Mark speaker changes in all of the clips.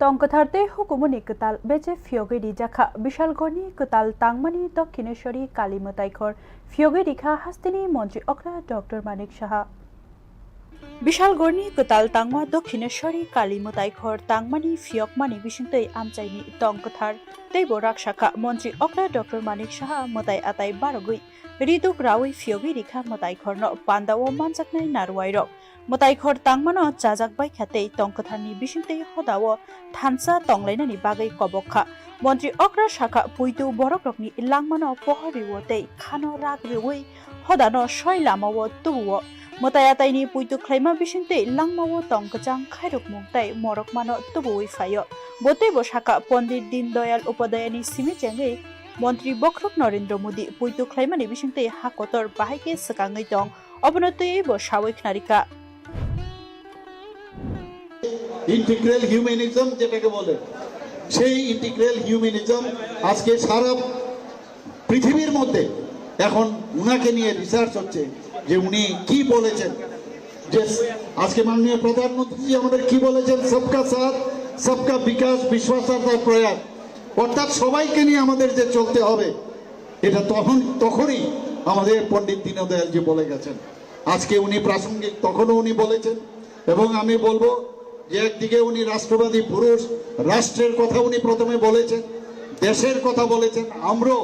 Speaker 1: Tongkwthar hukumuni kwtal bechep phiyogwi rijakha Bishalgorni kwtal tangmani Dokhineshwari Kali Motaikhor phiyogwi rikha hastini Mantri Okra Dr. Manik Saha Bishalgorni kwtal tangma Dokhineshwari Kali Motaikhor tangmani phiyogmani bisingtei amchaini Tongkwthar teibo rakshaka Mantri Okra Dr. Manik Saha motai atai barogui riduk rawi phiyogwi rikha motaikhorno pandao manjaknai narwairok Motaikhor tangmano chajakbai khatei Tongkwtharni bisingtei hodao thansa tonglainani bagai kobokha Mantri Okra Shaka puitu borokrokni langmano pohoriwotei khano ragriwi hodano soilamao tubuo motayataini puitu khlaima bisingtei langmao tongkachang khairok mungtai morokmano tubuwi phayo botebo Shaka Pandit Dindayal Upadhyayani simichengai Mantri Bokrok Narendra Modi puitu khlaimani bisingtei hakotor bahaike sakangai tong obonotei bo sawik narika
Speaker 2: integral humanism যেটাকে বলে সেই integral humanism আজকে সারা পৃথিবীর মধ্যে এখন উনাকে নিয়ে research হচ্ছে যে উনি কি বলেছেন যে আজকে মাননীয় প্রধানমন্ত্রী আমাদের কি বলেছেন সবকা সাথ সবকা বিকাশ বিশ্বাসের প্রয়াস অর্থাৎ সবাইকে নিয়ে আমাদের যে চলতে হবে এটা তখনই আমাদের পণ্ডিত দীনদয়ালজি বলে গেছেন আজকে উনি প্রাসঙ্গিক তখনও উনি বলেছেন এবং আমি বলবো যে একদিকে উনি রাষ্ট্রবাদী পুরুষ রাষ্ট্রের কথা উনি প্রথমে বলেছেন দেশের কথা বলেছেন আমরাও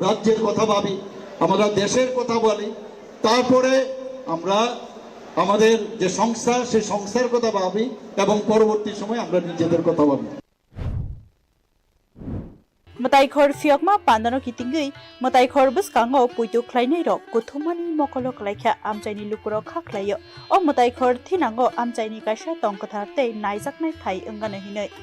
Speaker 2: রাজ্যের কথা ভাবি আমরা দেশের কথা বলি তারপরে আমরা আমাদের যে সংস্থা সেই সংস্থার কথা ভাবি এবং পরবর্তী সময় আমরা নিজেদের কথা ভাবি
Speaker 1: Motaikhor phiyogma pandano kitingui Motaikhor buskango puitu khlainai rok kuthumani mokolok laikha amchaini lukuro khaklayo o Motaikhor thinango amchaini kaisa Tongkwthar tei naijaknai thai ongana hinai